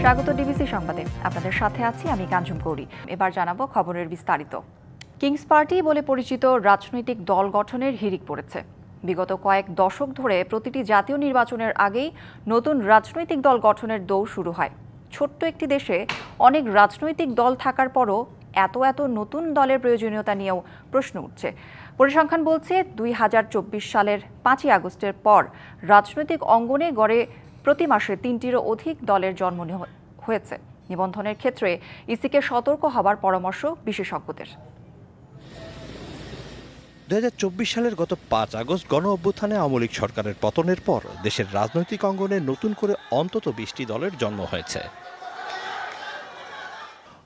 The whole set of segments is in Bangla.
স্বাগত ডিবিসি সংবাদে। আপনাদের সাথে আছি আমি কাঞ্চন গৌরী। এবার জানাবো খবরের বিস্তারিত। কিংস পার্টি বলে পরিচিত রাজনৈতিক দল গঠনের হিড়িক পড়েছে। বিগত কয়েক দশক ধরে প্রতিটি জাতীয় নির্বাচনের আগেই নতুন রাজনৈতিক দল গঠনের দৌড় শুরু হয়। ছোট্ট একটি দেশে অনেক রাজনৈতিক দল থাকার পরও এত নতুন দলের প্রয়োজনীয়তা নিয়েও প্রশ্ন উঠছে। পরিসংখ্যান বলছে 2024 সালের 5ই আগস্টের পর রাজনৈতিক অঙ্গনে গড়ে প্রতি মাসে 3টিরও অধিক দলের জন্ম হয়েছে। নিবন্ধনের ক্ষেত্রে ইসিকে সতর্ক হবার পরামর্শ বিশেষজ্ঞদের। 2024 সালের গত 5 আগস্ট গণ অভ্যুত্থানে আওয়ামী লীগ সরকারের পতনের পর দেশের রাজনৈতিক অঙ্গনে নতুন করে অন্তত 20টি দলের জন্ম হয়েছে।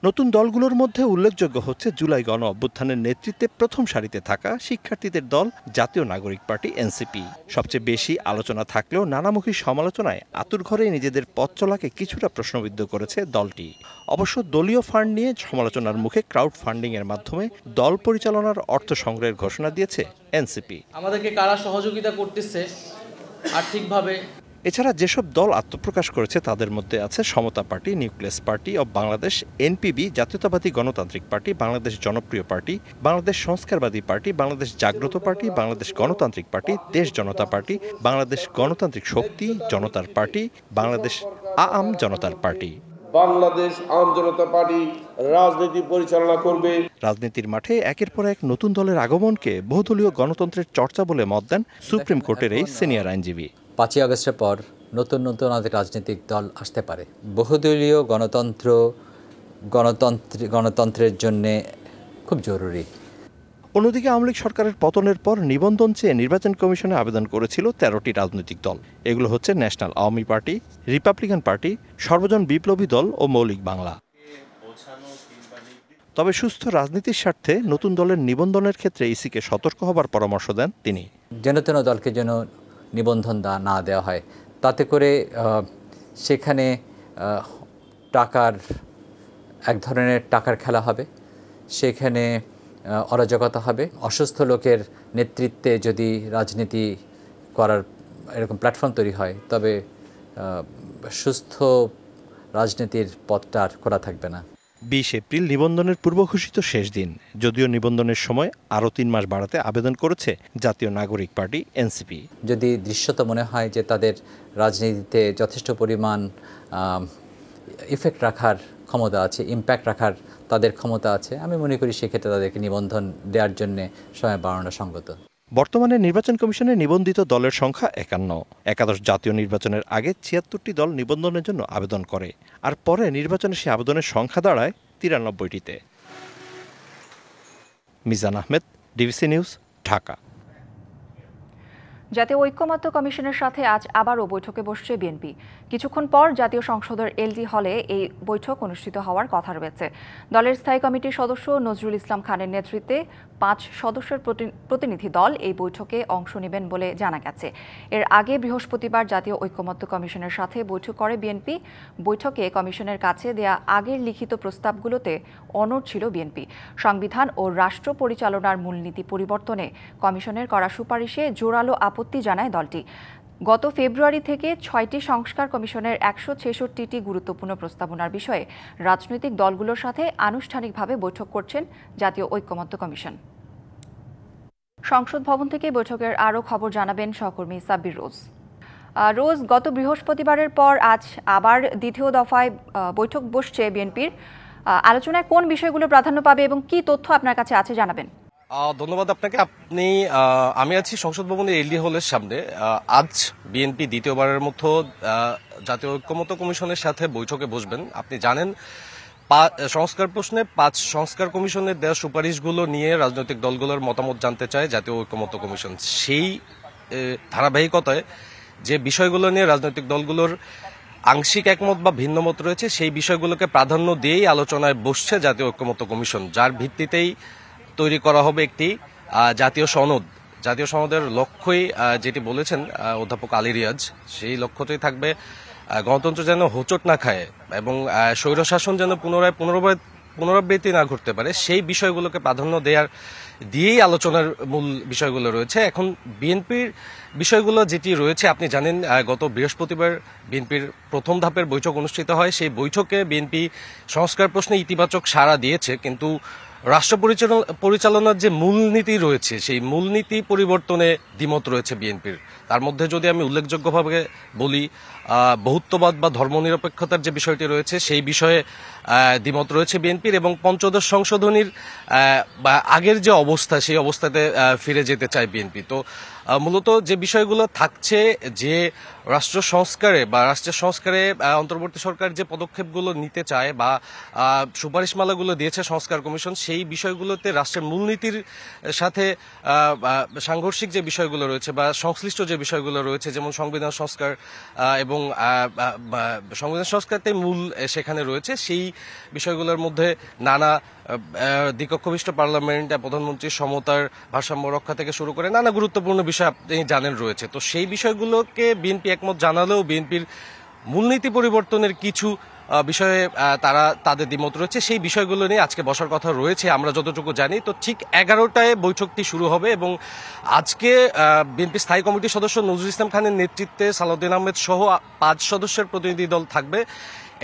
নতুন দলগুলোর মধ্যে উল্লেখযোগ্য হচ্ছে জুলাই গণ অভ্যুত্থানের নেতৃত্বে প্রথম সারিতে থাকা শিক্ষার্থীদের দল জাতীয় নাগরিক পার্টি এনসিপি। সবচেয়ে বেশি আলোচনা থাকলেও নানামুখী সমালোচনায় আতুরঘরেই নিজেদের পথ চলাকে কিছুটা প্রশ্নবিদ্ধ করেছে দলটি। অবশ্য দলীয় ফান্ড নিয়ে সমালোচনার মুখে ক্রাউড ফান্ডিং এর মাধ্যমে দল পরিচালনার অর্থ সংগ্রহের ঘোষণা দিয়েছে এনসিপি। আমাদেরকে কারা সহযোগিতা করতেছে আর্থিকভাবে। এছাড়া যেসব দল আত্মপ্রকাশ করেছে তাদের মধ্যে আছে সমতা party, nucleus party of Bangladesh, এনপিবি, জাতীয়তাবাদী গণতান্ত্রিক পার্টি, বাংলাদেশ জনপ্রিয় পার্টি, বাংলাদেশ সংস্কারবাদী পার্টি, বাংলাদেশ জাগ্রত পার্টি, বাংলাদেশ গণতান্ত্রিক পার্টি, দেশ জনতা পার্টি, বাংলাদেশ গণতান্ত্রিক শক্তি, জনতার পার্টি, বাংলাদেশ আম জনতার পার্টি। বাংলাদেশ আম জনতা পার্টি রাজনীতি পরিচালনা করবে। রাজনীতির মাঠে একের পর এক নতুন দলের আগমনকে বহুদলীয় গণতন্ত্রের চর্চা বলে মত দেন সুপ্রিম কোর্টের এই সিনিয়র আইনজীবী। 5ই আগস্টের পর নতুন অনেক রাজনৈতিক দল আসতে পারে। বহুদলীয় গণতন্ত্রের জন্য খুব জরুরি। অন্যদিকে আওয়ামী লীগ সরকারের পতনের পর নিবন্ধন চেয়ে নির্বাচন কমিশনে আবেদন করেছিল 13টি রাজনৈতিক দল। এগুলো হচ্ছে national Awami party, Republican party, সর্বজন বিপ্লবী দল ও মৌলিক বাংলা। তবে সুস্থ রাজনীতির স্বার্থে নতুন দলের নিবন্ধনের ক্ষেত্রে ইসিকে সতর্ক হবার পরামর্শ দেন তিনি। যেন তেন দলকে যেন নিবন্ধন না দেওয়া হয়, তাতে করে সেখানে টাকার এক ধরনের টাকার খেলা হবে, সেখানে অরাজকতা হবে। অসুস্থ লোকের নেতৃত্বে যদি রাজনীতি করার এরকম প্ল্যাটফর্ম তৈরি হয়, তবে সুস্থ রাজনীতির পথটা আর খোলা থাকবে না। 20 এপ্রিল নিবন্ধনের পূর্ব ঘোষিত শেষ দিন। যদিও নিবন্ধনের সময় আরও 3 মাস বাড়াতে আবেদন করেছে জাতীয় নাগরিক পার্টি এনসিপি। যদি দৃশ্যত মনে হয় যে তাদের রাজনীতিতে যথেষ্ট পরিমাণ ইফেক্ট রাখার ক্ষমতা আছে, ইম্প্যাক্ট রাখার তাদের ক্ষমতা আছে, আমি মনে করি সেক্ষেত্রে তাদেরকে নিবন্ধন দেওয়ার জন্য সময় বাড়ানো সঙ্গত। বর্তমানে নির্বাচন কমিশনে নিবন্ধিত দলের সংখ্যা 51। একাদশ জাতীয় নির্বাচনের আগে 76টি দল নিবন্ধনের জন্য আবেদন করে, আর পরে নির্বাচনে সে আবেদনের সংখ্যা দাঁড়ায় 93টিতে। Mizan Ahmed, DBC news, Dhaka. জাতীয় ঐক্যমত্য কমিশনের সাথে আজ আবারও বৈঠকে বসছে বিএনপি। কিছুক্ষণ পর জাতীয় সংসদের এলডি হলে এই বৈঠক অনুষ্ঠিত হওয়ার কথা রয়েছে। দলের স্থায়ী কমিটির সদস্য নজরুল ইসলাম খানের নেতৃত্বে 5 সদস্যের প্রতিনিধি দল এই বৈঠকে অংশ নেবেন বলে জানা গেছে। এর আগে বৃহস্পতিবার জাতীয় ঐক্যমত্য কমিশনের সাথে বৈঠক করে বিএনপি। বৈঠকে কমিশনের কাছে দেয়া আগের লিখিত প্রস্তাবগুলোতে অনড় ছিল বিএনপি। সংবিধান ও রাষ্ট্র পরিচালনার মূলনীতি পরিবর্তনে কমিশনের করা সুপারিশে জোরালো আপত্তি জানায় দলটি। গত ফেব্রুয়ারি থেকে 6টি সংস্কার কমিশনের 166টি গুরুত্বপূর্ণ প্রস্তাবনার বিষয়ে রাজনৈতিক দলগুলোর সাথে আনুষ্ঠানিকভাবে বৈঠক করছেন জাতীয় ঐক্যমত্য কমিশন। সংসদ ভবন থেকে বৈঠকের আরও খবর জানাবেন সহকর্মী সাব্বির রোজ। রোজ, গত বৃহস্পতিবারের পর আজ আবার দ্বিতীয় দফায় বৈঠক বসছে বিএনপির। আলোচনায় কোন বিষয়গুলো প্রাধান্য পাবে এবং কি তথ্য আপনার কাছে আছে জানাবেন। ধন্যবাদ আপনাকে। আমি আছি সংসদ ভবনের এলডি হলের সামনে। আজ বিএনপি দ্বিতীয়বারের মতো জাতীয় ঐক্যমত্য কমিশনের সাথে বৈঠকে বসবেন। আপনি জানেন সংস্কার প্রশ্নে 5 সংস্কার কমিশনের দেওয়া সুপারিশগুলো নিয়ে রাজনৈতিক দলগুলোর মতামত জানতে চায় জাতীয় ঐক্যমত্য কমিশন। সেই ধারাবাহিকতায় যে বিষয়গুলো নিয়ে রাজনৈতিক দলগুলোর আংশিক একমত বা ভিন্ন মত রয়েছে, সেই বিষয়গুলোকে প্রাধান্য দিয়েই আলোচনায় বসছে জাতীয় ঐক্যমত্য কমিশন, যার ভিত্তিতেই তৈরি করা হবে একটি জাতীয় সনদ। জাতীয় সনদের লক্ষ্যই যেটি বলেছেন অধ্যাপক আলী রিয়াজ, সেই লক্ষ্যটাই থাকবে গণতন্ত্র যেন হোঁচট না খায় এবং স্বৈরশাসন যেন পুনরাবৃত্তি না ঘটতে পারে সেই বিষয়গুলোকে প্রাধান্য দিয়েই আলোচনার মূল বিষয়গুলো রয়েছে। এখন বিএনপির বিষয়গুলো যেটি রয়েছে, আপনি জানেন গত বৃহস্পতিবার বিএনপির প্রথম ধাপের বৈঠক অনুষ্ঠিত হয়। সেই বৈঠকে বিএনপি সংস্কার প্রশ্নে ইতিবাচক সাড়া দিয়েছে, কিন্তু রাষ্ট্র পরিচালনার যে মূলনীতি রয়েছে সেই মূলনীতি পরিবর্তনে দ্বিমত রয়েছে বিএনপির। তার মধ্যে যদি আমি উল্লেখযোগ্যভাবে বলি, বহুত্ববাদ বা ধর্মনিরপেক্ষতার যে বিষয়টি রয়েছে সেই বিষয়ে দ্বিমত রয়েছে বিএনপির, এবং পঞ্চদশ সংশোধনীর বা আগের যে অবস্থা সেই অবস্থাতে ফিরে যেতে চায় বিএনপি। তো মূলত যে বিষয়গুলো থাকছে, যে রাষ্ট্রের সংস্কারে অন্তর্বর্তী সরকার যে পদক্ষেপগুলো নিতে চায় বা সুপারিশমালাগুলো দিয়েছে সংস্কার কমিশন, সেই বিষয়গুলোতে রাষ্ট্রের মূলনীতির সাথে সাংঘর্ষিক যে বিষয়গুলো রয়েছে বা সংশ্লিষ্ট যে বিষয়গুলো রয়েছে, যেমন সংবিধান সংস্কার এবং সংবিধান সংস্কারতে মূল সেখানে রয়েছে, সেই বিষয়গুলোর মধ্যে নানা দ্বিকক্ষবিষ্ট পার্লামেন্ট, প্রধানমন্ত্রীর সমতার ভারসাম্য রক্ষা থেকে শুরু করে নানা গুরুত্বপূর্ণ বিষয় আপনি জানেন রয়েছে। তো সেই বিষয়গুলোকে বিএনপি একমত জানালেও বিএনপির মূলনীতি পরিবর্তনের কিছু বিষয়ে তাদের দ্বিমত রয়েছে। সেই বিষয়গুলো নিয়ে আজকে বসার কথা রয়েছে আমরা যতটুকু জানি। তো ঠিক 11টায় বৈঠকটি শুরু হবে এবং আজকে বিএনপি স্থায়ী কমিটির সদস্য নজরুল ইসলাম খানের নেতৃত্বে সালাউদ্দিন আহমেদ সহ 5 সদস্যের প্রতিনিধি দল থাকবে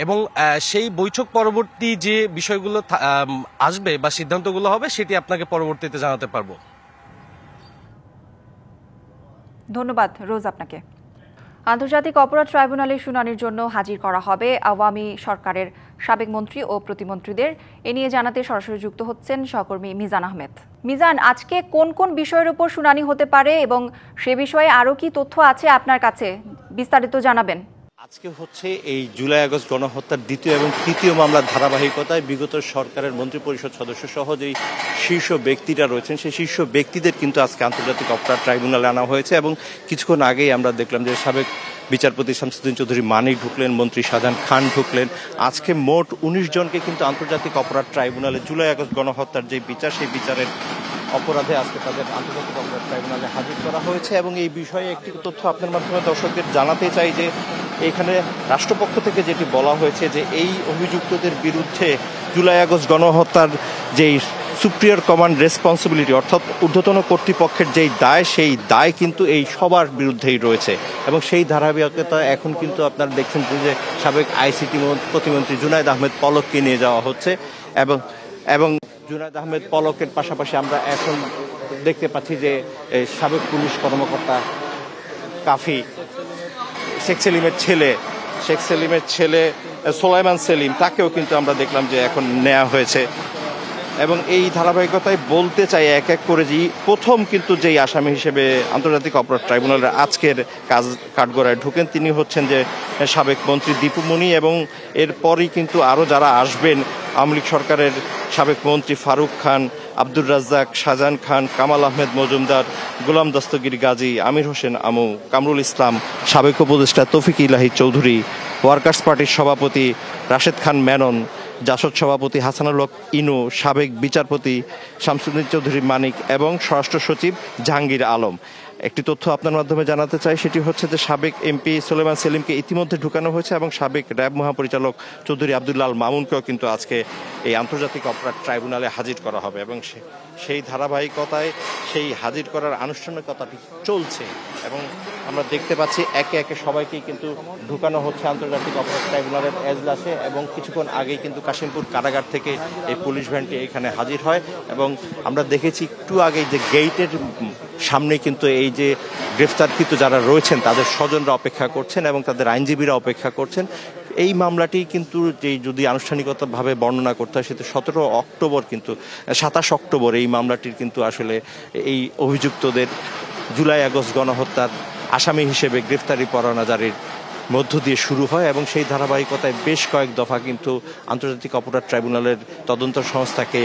এবং সেই বৈঠক পরবর্তী যে বিষয়গুলো আসবে বা সিদ্ধান্তগুলো হবে সেটি আপনাকে পরবর্তীতে জানাতে পারবো। ধন্যবাদ রোজ আপনাকে। আন্তর্জাতিক অপরাধ ট্রাইব্যুনালে শুনানির জন্য হাজির করা হবে আওয়ামী সরকারের সাবেক মন্ত্রী ও প্রতিমন্ত্রীদের। এ নিয়ে জানাতে সরাসরি যুক্ত হচ্ছেন সহকর্মী মিজান আহমেদ। মিজান, আজকে কোন কোন বিষয়ের উপর শুনানি হতে পারে এবং সে বিষয়ে আরও কি তথ্য আছে আপনার কাছে, বিস্তারিত জানাবেন। আজকে হচ্ছে এই জুলাই আগস্ট গণহত্যার দ্বিতীয় এবং তৃতীয় মামলার ধারাবাহিকতায় বিগত সরকারের মন্ত্রিপরিষদ সদস্য সহ যেই শীর্ষ ব্যক্তিরা রয়েছেন সেই শীর্ষ ব্যক্তিদের কিন্তু আজকে আন্তর্জাতিক অপরাধ ট্রাইব্যুনালে আনা হয়েছে। এবং কিছুক্ষণ আগেই আমরা দেখলাম যে সাবেক বিচারপতি শামসুদ্দিন চৌধুরী মানিক ঢুকলেন, মন্ত্রী শাহজাহান খান ঢুকলেন। আজকে মোট 19 জনকে কিন্তু আন্তর্জাতিক অপরাধ ট্রাইব্যুনালে জুলাই আগস্ট গণহত্যার যে বিচার, সেই বিচারের অপরাধে আজকে তাদের আন্তর্জাতিক অপরাধ ট্রাইব্যুনালে হাজির করা হয়েছে। এবং এই বিষয়ে একটি তথ্য আপনার মাধ্যমে দর্শকদের জানাতে চাই যে এখানে রাষ্ট্রপক্ষ থেকে যেটি বলা হয়েছে যে এই অভিযুক্তদের বিরুদ্ধে জুলাই আগস্ট গণহত্যার যেই সুপ্রিয়র কমান্ড রেসপন্সিবিলিটি অর্থাৎ ঊর্ধ্বতন কর্তৃপক্ষের যেই দায়, সেই দায় কিন্তু এই সবার বিরুদ্ধেই রয়েছে। এবং সেই ধারাবাহিকতা এখন কিন্তু আপনারা দেখছেন যে সাবেক আইসিটি প্রতিমন্ত্রী জুনায়েদ আহমেদ পলককে নিয়ে যাওয়া হচ্ছে এবং জুনায়েদ আহমেদ পলকের পাশাপাশি আমরা এখন দেখতে পাচ্ছি যে সাবেক পুলিশ কর্মকর্তা কাফি, শেখ সেলিমের ছেলে সোলাইমান সেলিম, তাকেও কিন্তু আমরা দেখলাম যে এখন নেওয়া হয়েছে। এবং এই ধারাবাহিকতায় বলতে চাই এক এক করে যে প্রথম কিন্তু যেই আসামি হিসেবে আন্তর্জাতিক অপরাধ ট্রাইব্যুনালের আজকের কাঠগড়ায় ঢুকেন তিনি হচ্ছেন যে সাবেক মন্ত্রী দীপু মনি, এবং এরপরই কিন্তু আরও যারা আসবেন আওয়ামী লীগ সরকারের সাবেক মন্ত্রী ফারুক খান, আব্দুর রাজ্জাক, শাহজাহান খান, কামাল আহমেদ মজুমদার, গোলাম দস্তগীর গাজী, আমির হোসেন আমু, কামরুল ইসলাম, সাবেক উপদেষ্টা তৌফিক ইলাহি চৌধুরী, ওয়ার্কার্স পার্টির সভাপতি রাশেদ খান মেনন, জাসদ সভাপতি হাসানুল হক ইনু, সাবেক বিচারপতি শামসুদ্দিন চৌধুরী মানিক এবং স্বরাষ্ট্র সচিব জাহাঙ্গীর আলম। একটি তথ্য আপনার মাধ্যমে জানাতে চাই, সেটি হচ্ছে যে সাবেক এমপি সোলাইমান সেলিমকে ইতিমধ্যে ঢুকানো হয়েছে এবং সাবেক র্যাব মহাপরিচালক চৌধুরী আব্দুল্লাহ মামুনকেও কিন্তু আজকে এই আন্তর্জাতিক অপরাধ ট্রাইব্যুনালে হাজির করা হবে। এবং সেই ধারাবাহিকতায় সেই হাজির করার আনুষ্ঠানিকতাটি চলছে এবং আমরা দেখতে পাচ্ছি একে একে সবাইকেই কিন্তু ঢুকানো হচ্ছে আন্তর্জাতিক অপরাধ ট্রাইব্যুনালের এজলাসে। এবং কিছুক্ষণ আগেই কিন্তু কাশিমপুর কারাগার থেকে এই পুলিশ ভ্যানটি এখানে হাজির হয় এবং আমরা দেখেছি একটু আগেই যে গেইটের সামনে কিন্তু এই যে গ্রেফতারকৃত যারা রয়েছেন তাদের স্বজনরা অপেক্ষা করছেন এবং তাদের আইনজীবীরা অপেক্ষা করছেন। এই মামলাটি কিন্তু যদি আনুষ্ঠানিকতাভাবে বর্ণনা করতে হয় সেটা 27 অক্টোবর এই মামলাটির কিন্তু আসলে এই অভিযুক্তদের জুলাই আগস্ট গণহত্যার আসামি হিসেবে গ্রেফতারি পরোয়ানা জারির মধ্য দিয়ে শুরু হয় এবং সেই ধারাবাহিকতায় বেশ কয়েক দফা কিন্তু আন্তর্জাতিক অপরাধ ট্রাইব্যুনালের তদন্ত সংস্থাকে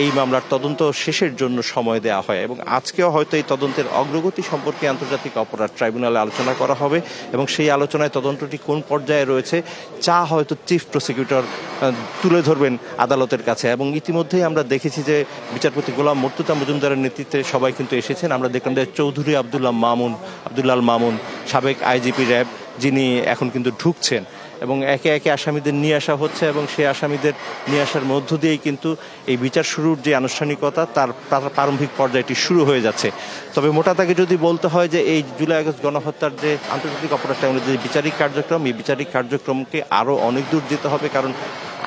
এই মামলার তদন্ত শেষের জন্য সময় দেওয়া হয় এবং আজকেও হয়তো এই তদন্তের অগ্রগতি সম্পর্কে আন্তর্জাতিক অপরাধ ট্রাইব্যুনালে আলোচনা করা হবে এবং সেই আলোচনায় তদন্তটি কোন পর্যায়ে রয়েছে তা হয়তো চিফ প্রসিকিউটর তুলে ধরবেন আদালতের কাছে। এবং ইতিমধ্যেই আমরা দেখেছি যে বিচারপতি গোলাম মুর্তুজা মজুমদারের নেতৃত্বে সবাই কিন্তু এসেছেন। আমরা দেখলাম যে চৌধুরী আব্দুল্লাহ মামুন সাবেক আইজিপি র্যাব যিনি এখন কিন্তু ঢুকছেন এবং একে একে আসামিদের নিয়ে আসা হচ্ছে এবং সেই আসামিদের নিয়ে আসার মধ্য দিয়েই কিন্তু এই বিচার শুরুর যে আনুষ্ঠানিকতা তার প্রারম্ভিক পর্যায়টি শুরু হয়ে যাচ্ছে। তবে মোটা তাকে যদি বলতে হয় যে এই জুলাই আগস্ট গণহত্যার যে আন্তর্জাতিক অপরাধ ট্রাইব্যুনালের যে বিচারিক কার্যক্রম, এই বিচারিক কার্যক্রমকে আরও অনেক দূর যেতে হবে, কারণ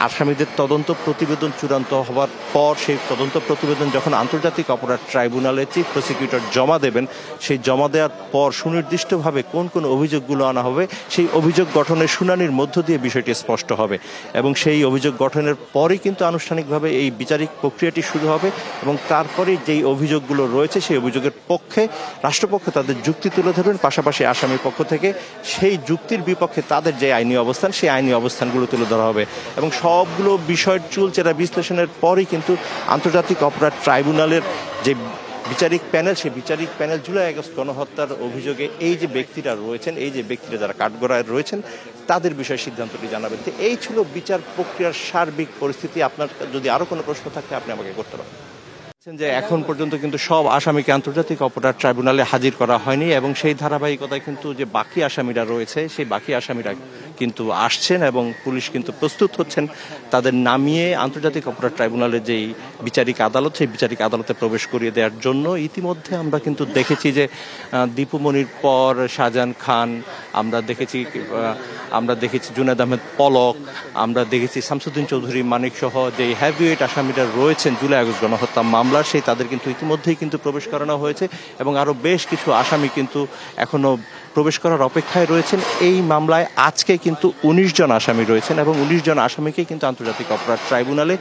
আসামিদের তদন্ত প্রতিবেদন চূড়ান্ত হওয়ার পর সেই তদন্ত প্রতিবেদন যখন আন্তর্জাতিক অপরাধ ট্রাইব্যুনালে চিফ প্রসিকিউটর জমা দেবেন, সেই জমা দেওয়ার পর সুনির্দিষ্টভাবে কোন কোন অভিযোগগুলো আনা হবে সেই অভিযোগ গঠনের শুনানির মধ্য দিয়ে বিষয়টি স্পষ্ট হবে এবং সেই অভিযোগ গঠনের পরেই কিন্তু আনুষ্ঠানিকভাবে এই বিচারিক প্রক্রিয়াটি শুরু হবে এবং তারপরে যেই অভিযোগগুলো রয়েছে সেই অভিযোগের পক্ষে রাষ্ট্রপক্ষ তাদের যুক্তি তুলে ধরবেন, পাশাপাশি আসামি পক্ষ থেকে সেই যুক্তির বিপক্ষে তাদের যে আইনি অবস্থান সেই আইনি অবস্থানগুলো তুলে ধরা হবে এবং সবগুলো বিষয়ের চুলচেরা বিশ্লেষণের পরই কিন্তু আন্তর্জাতিক অপরাধ ট্রাইব্যুনালের যে বিচারিক প্যানেল, সেই বিচারিক প্যানেল জুলাই আগস্ট গণহত্যার অভিযোগে এই যে ব্যক্তিরা রয়েছেন, এই যে ব্যক্তিরা যারা কাঠগড়ায় রয়েছেন তাদের বিষয়ে সিদ্ধান্তটি জানাবেন। তো এই ছিল বিচার প্রক্রিয়ার সার্বিক পরিস্থিতি। আপনার যদি আরও কোনো প্রশ্ন থাকে আপনি আমাকে করতে পারেন। যে এখন পর্যন্ত কিন্তু সব আসামিকে আন্তর্জাতিক অপরাধ ট্রাইব্যুনালে হাজির করা হয়নি এবং সেই ধারাবাহিকতায় কিন্তু যে বাকি আসামিরা রয়েছে সেই বাকি আসামিরা কিন্তু আসছেন এবং পুলিশ কিন্তু প্রস্তুত হচ্ছেন তাদের নামিয়ে আন্তর্জাতিক অপরাধ ট্রাইব্যুনালের যেই বিচারিক আদালত সেই বিচারিক আদালতে প্রবেশ করিয়ে দেওয়ার জন্য। ইতিমধ্যে আমরা কিন্তু দেখেছি যে দীপু মনির পর শাহজাহান খান, আমরা দেখেছি জুনায়েদ আহমেদ পলক, আমরা দেখেছি শামসুদ্দিন চৌধুরী মানিক সহ যে হেভিওয়েট আসামিরা রয়েছেন জুলাই আগস্ট গণহত্যা মামলার, সেই তাদের কিন্তু ইতিমধ্যেই কিন্তু প্রবেশ করানো হয়েছে এবং আরও বেশ কিছু আসামি কিন্তু এখনো প্রবেশ করার অপেক্ষায় রয়েছেন। এই মামলায় আজকে কিন্তু 19 জন আসামি রয়েছেন এবং 19 জন আসামিকে কিন্তু আন্তর্জাতিক অপরাধ ট্রাইব্যুনালে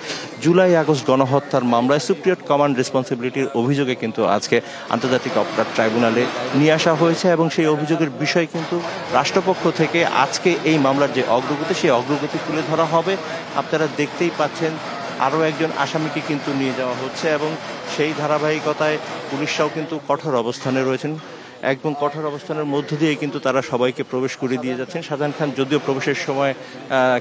জুলাই আগস্ট গণহত্যার মামলায় সুপ্রিয়র কমান্ড রেসপন্সিবিলিটির অভিযোগে কিন্তু আজকে আন্তর্জাতিক অপরাধ ট্রাইব্যুনালে নিয়ে আসা হয়েছে এবং সেই অভিযোগের বিষয় কিন্তু রাষ্ট্রপক্ষ থেকে আজকে এই মামলার যে অগ্রগতি সেই অগ্রগতি তুলে ধরা হবে। আপনারা দেখতেই পাচ্ছেন আরও একজন আসামিকে কিন্তু নিয়ে যাওয়া হচ্ছে এবং সেই ধারাবাহিকতায় পুলিশরাও কিন্তু কঠোর অবস্থানে রয়েছেন। একদম কঠোর অবস্থানের মধ্য দিয়ে কিন্তু তারা সবাইকে প্রবেশ করে দিয়ে যাচ্ছেন। শাহজাহান খান যদিও প্রবেশের সময়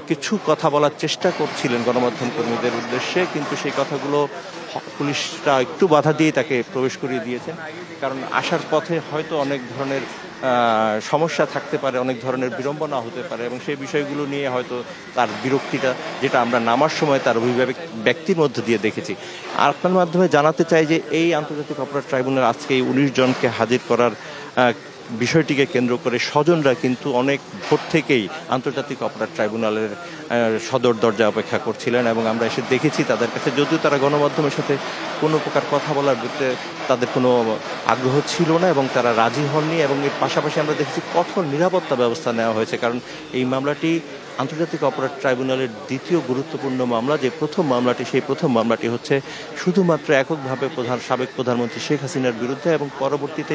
কিছু কথা বলার চেষ্টা করছিলেন গণমাধ্যম কর্মীদের উদ্দেশ্যে, কিন্তু সেই কথাগুলো পুলিশরা একটু বাধা দিয়ে তাকে প্রবেশ করিয়ে দিয়েছেন, কারণ আসার পথে হয়তো অনেক ধরনের সমস্যা থাকতে পারে, অনেক ধরনের বিড়ম্বনা হতে পারে এবং সেই বিষয়গুলো নিয়ে হয়তো তার বিরক্তিটা যেটা আমরা নামার সময় তার অভিভাবক ব্যক্তির মধ্যে দিয়ে দেখেছি। আর আপনার মাধ্যমে জানাতে চাই যে এই আন্তর্জাতিক অপরাধ ট্রাইব্যুনাল আজকে এই 19 জনকে হাজির করার বিষয়টিকে কেন্দ্র করে স্বজনরা কিন্তু অনেক ভোর থেকেই আন্তর্জাতিক অপরাধ ট্রাইব্যুনালের সদর দরজা অপেক্ষা করছিলেন এবং আমরা এসে দেখেছি তাদের কাছে, যদিও তারা গণমাধ্যমের সাথে কোনো প্রকার কথা বলার ভিতরে তাদের কোনো আগ্রহ ছিল না এবং তারা রাজি হননি এবং এর পাশাপাশি আমরা দেখেছি কঠোর নিরাপত্তা ব্যবস্থা নেওয়া হয়েছে, কারণ এই মামলাটি আন্তর্জাতিক অপরাধ ট্রাইব্যুনালের দ্বিতীয় গুরুত্বপূর্ণ মামলা। যে প্রথম মামলাটি, সেই প্রথম মামলাটি হচ্ছে শুধুমাত্র এককভাবে সাবেক প্রধানমন্ত্রী শেখ হাসিনার বিরুদ্ধে এবং পরবর্তীতে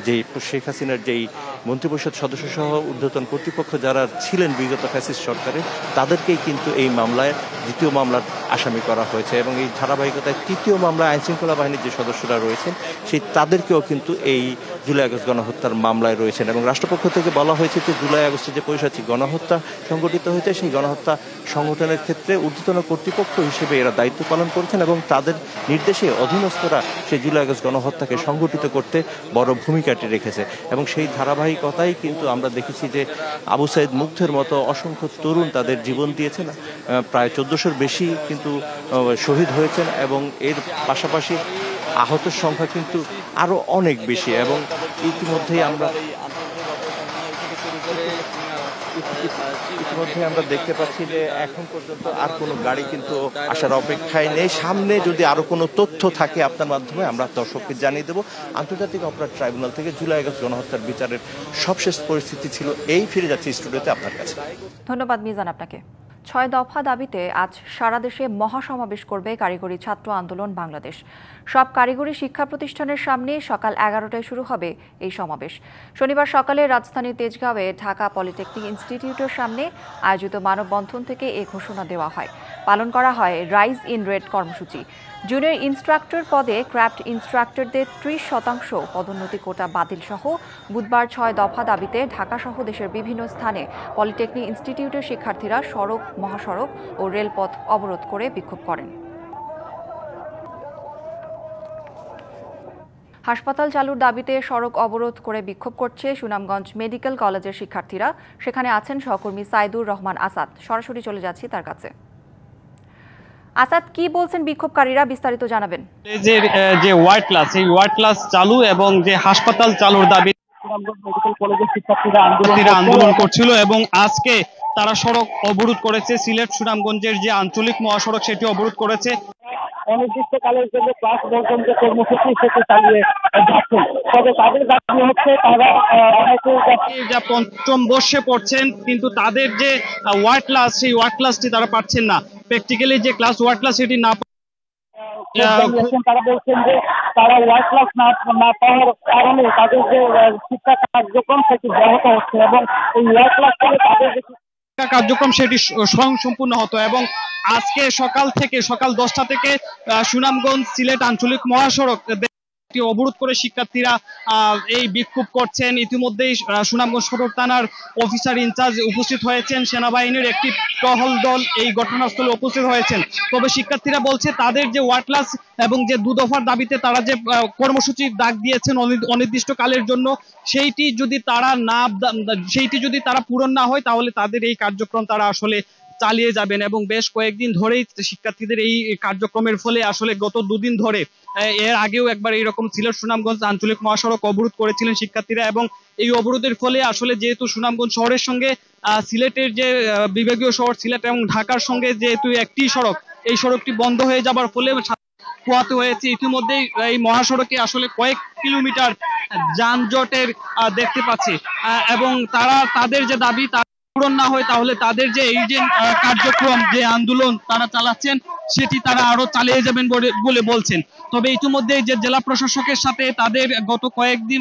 যে শেখ হাসিনার যেই মন্ত্রিপরিষদ সদস্য সহ ঊর্ধ্বতন কর্তৃপক্ষ যারা ছিলেন বিগত ফ্যাসিস্ট সরকারে তাদেরকেই কিন্তু এই মামলায় দ্বিতীয় মামলার আসামি করা হয়েছে এবং এই ধারাবাহিকতায় তৃতীয় মামলায় আইনশৃঙ্খলা বাহিনীর যে সদস্যরা রয়েছেন সেই তাদেরকেও কিন্তু এই জুলাই আগস্ট গণহত্যার মামলায় রয়েছেন এবং রাষ্ট্রপক্ষ থেকে বলা হয়েছে যে জুলাই আগস্টে যে পৈশাচিক গণহত্যা সংগঠিত হয়েছে সেই গণহত্যা সংগঠনের ক্ষেত্রে ঊর্ধ্বতন কর্তৃপক্ষ হিসেবে এরা দায়িত্ব পালন করেছেন এবং তাদের নির্দেশে অধীনস্থরা সেই জুলাই আগস্ট গণহত্যাকে সংগঠিত করতে বড় ভূমিকাটি রেখেছে এবং সেই ধারাবাহিকতাই কিন্তু আমরা দেখেছি যে আবু সাইদ মুগ্ধের মতো অসংখ্য তরুণ তাদের জীবন দিয়েছেন, প্রায় 1400-র বেশি কিন্তু শহীদ হয়েছেন এবং এর পাশাপাশি আহতের সংখ্যা কিন্তু আরও অনেক বেশি এবং ইতিমধ্যেই আমরা দেখতে পাচ্ছি যে এখন পর্যন্ত আর কোনো গাড়ি কিন্তু আসার অপেক্ষায় নেই। সামনে যদি আরো কোনো তথ্য থাকে আপনার মাধ্যমে আমরা দর্শককে জানিয়ে দেব। আন্তর্জাতিক অপরাধ ট্রাইব্যুনাল থেকে জুলাই আগস্ট গণহত্যার বিচারের সবশেষ পরিস্থিতি ছিল এই। ফিরে যাচ্ছি স্টুডিওতে আপনার কাছে। ধন্যবাদ মিজান আপনাকে। 6 দফা দাবিতে আজ সারা দেশে মহাসমাবেশ করবে কারিগরি ছাত্র আন্দোলন বাংলাদেশ। সব কারিগরি শিক্ষা প্রতিষ্ঠানের সামনে সকাল 11টায় শুরু হবে এই সমাবেশ। শনিবার সকালে রাজধানীর তেজগাঁওয়ে ঢাকা পলিটেকনিক ইনস্টিটিউটের সামনে আয়োজিত মানববন্ধন থেকে এ ঘোষণা দেওয়া হয়। পালন করা হয় রাইজ ইন রেড কর্মসূচি। জুনিয়র ইনস্ট্রাক্টর পদে ক্রাফট ইনস্ট্রাক্টরদের 30% পদোন্নতি কোটা বাতিল সহ বুধবার 6 দফা দাবিতে ঢাকাসহ দেশের বিভিন্ন স্থানে পলিটেকনিক ইনস্টিটিউটের শিক্ষার্থীরা সড়ক, মহাসড়ক ও রেলপথ অবরোধ করে বিক্ষোভ করেন। হাসপাতাল চালুর দাবিতে সড়ক অবরোধ করে বিক্ষোভ করছে সুনামগঞ্জ মেডিকেল কলেজের শিক্ষার্থীরা। সেখানে আছেন সহকর্মী সাইদুর রহমান আসাদ। সরাসরি চলে যাচ্ছি তার কাছে। আসাদ, কি বলছেন বিক্ষোভকারীরা, বিস্তারিত জানাবেন। যে ওয়ার্ড ক্লাস, এই ওয়ার্ড ক্লাস চালু এবং যে হাসপাতাল চালুর দাবি সুনামগঞ্জ মেডিকেল কলেজের শিক্ষার্থীরা আন্দোলন করছিল এবং আজকে তারা সড়ক অবরোধ করেছে। সিলেট সুনামগঞ্জের যে আঞ্চলিক মহাসড়ক সেটি অবরোধ করেছে। অনির্দিষ্টকালের জন্য ক্লাস বর্জন যে কর্মসূচি সেটি চালিয়ে যাচ্ছেন। তবে তাদের দাবি হচ্ছে তারা যা পঞ্চম বর্ষে পড়ছেন, কিন্তু তাদের যে ওয়ার্ড ক্লাস, সেই ওয়ার্ড ক্লাসটি তারা পাচ্ছেন না। প্র্যাকটিক্যালি যে ক্লাস ওয়ার্ড ক্লাস সেটি না তারা বলছেন যে তারা ওয়ার্ড ক্লাস না পাওয়ার কারণে তাদের যে শিক্ষা কার্যক্রম সেটি ব্যাহত হচ্ছে এবং এই ওয়ার্ড ক্লাস থেকে তাদের যে কার্যক্রম সেটি স্বয়ংসম্পূর্ণ হতো। এবং আজকে সকাল 10টা থেকে সুনামগঞ্জ সিলেট আঞ্চলিক মহাসড়ক অবরোধ করে শিক্ষার্থীরা এই বিক্ষোভ করছেন। ইতিমধ্যেই সুনামগঞ্জ সদর থানার অফিসার ইনচার্জ উপস্থিত হয়েছেন, সেনাবাহিনীর একটি টহল দল এই ঘটনাস্থলে উপস্থিত হয়েছেন। তবে শিক্ষার্থীরা বলছে তাদের যে ওয়ার্ড ক্লাস এবং যে 2 দফার দাবিতে তারা যে কর্মসূচির ডাক দিয়েছেন অনির্দিষ্টকালের জন্য, সেইটি যদি তারা পূরণ না হয় তাহলে তাদের এই কার্যক্রম তারা আসলে চালিয়ে যাবেন। এবং বেশ কয়েকদিন ধরেই শিক্ষার্থীদের এই কার্যক্রমের ফলে আসলে গত 2 দিন ধরে, এর আগেও একবার এইরকম সিলেট সুনামগঞ্জ আঞ্চলিক মহাসড়ক অবরোধ করেছিলেন শিক্ষার্থীরা। এবং এই অবরোধের ফলে আসলে যেহেতু সুনামগঞ্জ শহরের সঙ্গে সিলেটের যে বিভাগীয় শহর সিলেট এবং ঢাকার সঙ্গে যেহেতু একটি সড়ক, এই সড়কটি বন্ধ হয়ে যাবার ফলে পোহাতে হয়েছে। ইতিমধ্যেই এই মহাসড়কে আসলে কয়েক কিলোমিটার যানজটের দেখতে পাচ্ছি এবং তাদের যে দাবি পূরণ না হয় তাহলে তাদের যে এই যে কার্যক্রম, যে আন্দোলন তারা চালাচ্ছেন সেটি তারা আরো চালিয়ে যাবেন বলে বলছেন। তবে ইতিমধ্যে যে জেলা প্রশাসকের সাথে তাদের গত কয়েকদিন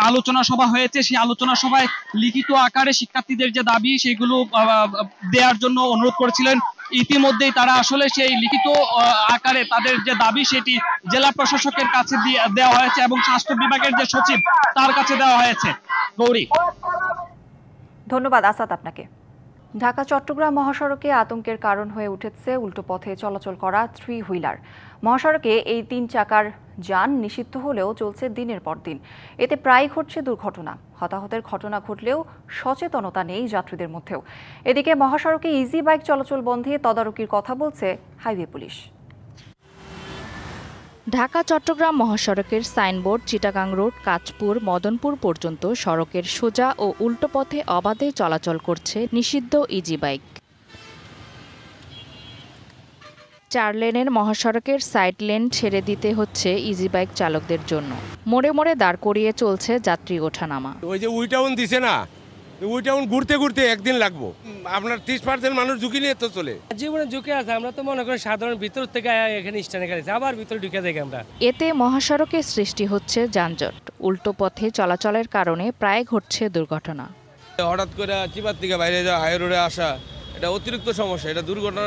আলোচনা সভা হয়েছে, সেই আলোচনা সভায় লিখিত আকারে শিক্ষার্থীদের যে দাবি সেগুলো দেওয়ার জন্য অনুরোধ করেছিলেন। ইতিমধ্যেই তারা আসলে সেই লিখিত আকারে তাদের যে দাবি সেটি জেলা প্রশাসকের কাছে দেওয়া হয়েছে এবং স্বাস্থ্য বিভাগের যে সচিব তার কাছে দেওয়া হয়েছে। গৌরী, ধন্যবাদ আসাদ আপনাকে। ঢাকা চট্টগ্রাম মহাসড়কে আতঙ্কের কারণ হয়ে উঠেছে উল্টো পথে চলাচল করা 3 হুইলার। মহাসড়কে এই 3 চাকার যান নিষিদ্ধ হলেও চলছে দিনের পর দিন। এতে প্রায় ঘটছে দুর্ঘটনা। হতাহতের ঘটনা ঘটলেও সচেতনতা নেই যাত্রীদের মধ্যেও। এদিকে মহাসড়কে ইজি বাইক চলাচল বন্ধে তদারকির কথা বলছে হাইওয়ে পুলিশ। ঢাকা চট্টগ্রাম মহাসড়কের সাইনবোর্ড চিটাগাং রোড কাঁচপুর মদনপুর পর্যন্ত সড়কের সোজা ও উল্টো পথে অবাধে চলাচল করছে নিষিদ্ধ ইজি বাইক। 4 লেনের মহাসড়কের সাইড লেন ছেড়ে দিতে হচ্ছে ইজি বাইক চালকদের জন্য। মোড়ে মোড়ে দাঁড় করিয়ে চলছে যাত্রী ওঠানামা। ওই যে উইটাউন দিছে না, উইটাউন ঘুরতে ঘুরতে একদিন লাগবো। আপনার 30% মানুষ ঝুঁকি নিয়ে তো চলে। জীবনে ঝুঁকি আছে, আমরা তো মনে করি সাধারণ ভিতর থেকে এখানে স্ট্যান্ডে গাড়ি আবার ভিতরে ঢুকে দেখি আমরা। এতে মহাসড়কে সৃষ্টি হচ্ছে যানজট। উল্টো পথে চলাচলের কারণে প্রায় ঘটছে দুর্ঘটনা। হঠাৎ করে চিপার থেকে বাইরে যাওয়া, হাই রোডে আসা, এটা অতিরিক্ত সমস্যা। এটা দুর্ঘটনা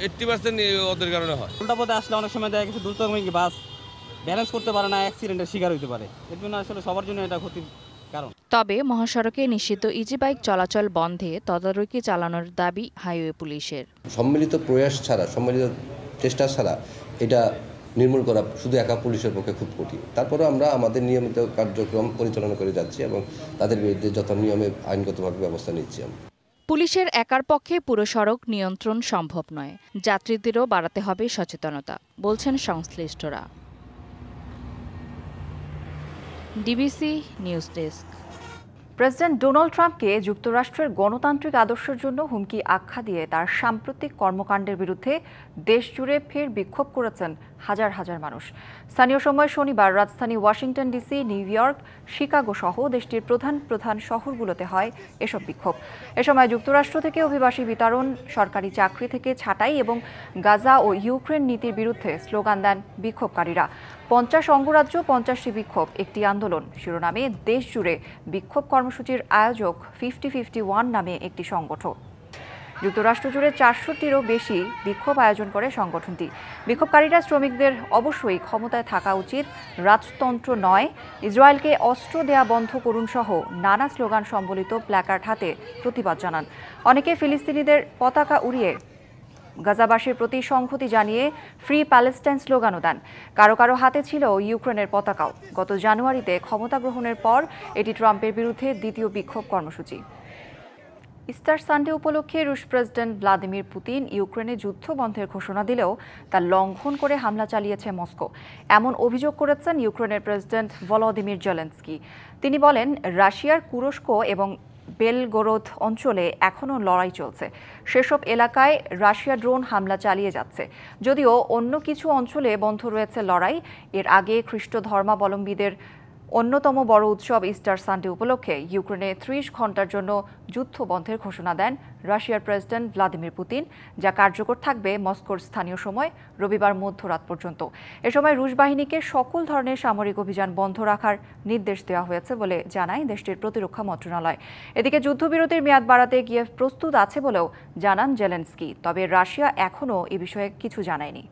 80% ওদের কারণে হয়। উল্টা পথে আসলে অনেক সময় দেখা গেছে দ্রুতগামী বাস ব্যালেন্স করতে পারে না, অ্যাক্সিডেন্টের শিকার হতে পারে। এর জন্য আসলে সবার জন্য এটা ক্ষতির কারণ। তবে মহাসড়কে নিষিদ্ধ ইজি বাইক চলাচল বন্ধে তদারকি চালানোর দাবি হাইওয়ে পুলিশের। সম্মিলিত প্রয়াস ছাড়া, সম্মিলিত চেষ্টা ছাড়া এটা নির্মূল করা শুধু একা পুলিশের পক্ষে খুব কঠিন। তারপরে আমরা আমাদের নিয়মিত কার্যক্রম পরিচালনা করে যাচ্ছি এবং তাদের বিরুদ্ধে যত নিয়মে আইনগতভাবে ব্যবস্থা নিচ্ছি। পুলিশের একার পক্ষে পুরো সড়ক নিয়ন্ত্রণ সম্ভব নয়। যাত্রীদেরও বাড়াতে হবে সচেতনতা, বলছেন সংশ্লিষ্টরা। DBC news desk. President Donald ট্রাম্পকে যুক্তরাষ্ট্রের গণতান্ত্রিক আদর্শের জন্য হুমকি আখ্যা দিয়ে তার সাম্প্রতিক কর্মকাণ্ডের বিরুদ্ধে দেশজুড়ে ফের বিক্ষোভ করেছেন হাজার হাজার মানুষ। স্থানীয় সময় শনিবার রাজধানী Washington DC, new York, Chicago সহ দেশটির প্রধান শহরগুলোতে হয় এসব বিক্ষোভ। এ সময় যুক্তরাষ্ট্র থেকে অভিবাসী বিতরণ, সরকারি চাকরি থেকে ছাঁটাই এবং গাজা ও ইউক্রেন নীতির বিরুদ্ধে স্লোগান দেন বিক্ষোভকারীরা। 50 অঙ্গরাজ্য 50টি বিক্ষোভ একটি আন্দোলন শিরোনামে দেশজুড়ে বিক্ষোভ কর্মসূচির আয়োজক 50-51 নামে একটি সংগঠন। যুক্তরাষ্ট্র জুড়ে 400টিরও বেশি বিক্ষোভ আয়োজন করে সংগঠনটি। বিক্ষোভকারীরা শ্রমিকদের অবশ্যই ক্ষমতায় থাকা উচিত, রাজতন্ত্র নয়, ইসরায়েলকে অস্ত্র দেয়া বন্ধ করুন সহ নানা স্লোগান সম্বলিত প্ল্যাকার্ড হাতে প্রতিবাদ জানান। অনেকে ফিলিস্তিনিদের পতাকা উড়িয়ে গাজাবাসীর প্রতি সংহতি জানিয়ে ফ্রি প্যালেস্টাইন স্লোগানও দেন। কারো কারো হাতে ছিল ইউক্রেনের পতাকাও। গত জানুয়ারিতে ক্ষমতা গ্রহণের পর এটি ট্রাম্পের বিরুদ্ধে দ্বিতীয় বিক্ষোভ কর্মসূচি। ইস্টার সানডে উপলক্ষে রুশ প্রেসিডেন্ট ভ্লাদিমির পুতিন ইউক্রেনে যুদ্ধ বন্ধের ঘোষণা দিলেও তা লঙ্ঘন করে হামলা চালিয়েছে মস্কো, এমন অভিযোগ করেছেন ইউক্রেনের প্রেসিডেন্ট ভলোদিমির জেলেনস্কি। তিনি বলেন, রাশিয়ার কুরস্ক এবং বেলগোরোদ অঞ্চলে এখনও লড়াই চলছে। সেসব এলাকায় রাশিয়া ড্রোন হামলা চালিয়ে যাচ্ছে। যদিও অন্য কিছু অঞ্চলে বন্ধ রয়েছে লড়াই। এর আগে খ্রিস্ট ধর্মাবলম্বীদের অন্যতম বড় উৎসব ইস্টার সানডে উপলক্ষে ইউক্রেনে 30 ঘন্টার জন্য যুদ্ধ বন্ধের ঘোষণা দেন রাশিয়ার প্রেসিডেন্ট ভ্লাদিমির পুতিন, যা কার্যকর থাকবে মস্কোর স্থানীয় সময় রবিবার মধ্যরাত পর্যন্ত। এ সময় রুশ বাহিনীকে সকল ধরনের সামরিক অভিযান বন্ধ রাখার নির্দেশ দেওয়া হয়েছে বলে জানায় দেশটির প্রতিরক্ষা মন্ত্রণালয়। এদিকে যুদ্ধবিরতির মেয়াদ বাড়াতে গিয়ে প্রস্তুত আছে বলেও জানান জেলেনস্কি। তবে রাশিয়া এখনও এ বিষয়ে কিছু জানায়নি।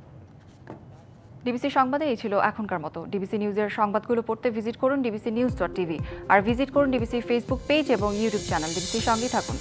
ডিবিসি সংবাদে এই ছিল এখনকার মতো। ডিবিসি নিউজের সংবাদগুলো পড়তে ভিজিট করুন dbcnews.tv আর ভিজিট করুন ডিবিসি ফেসবুক পেজ এবং ইউটিউব চ্যানেল। ডিবিসির সঙ্গেই থাকুন।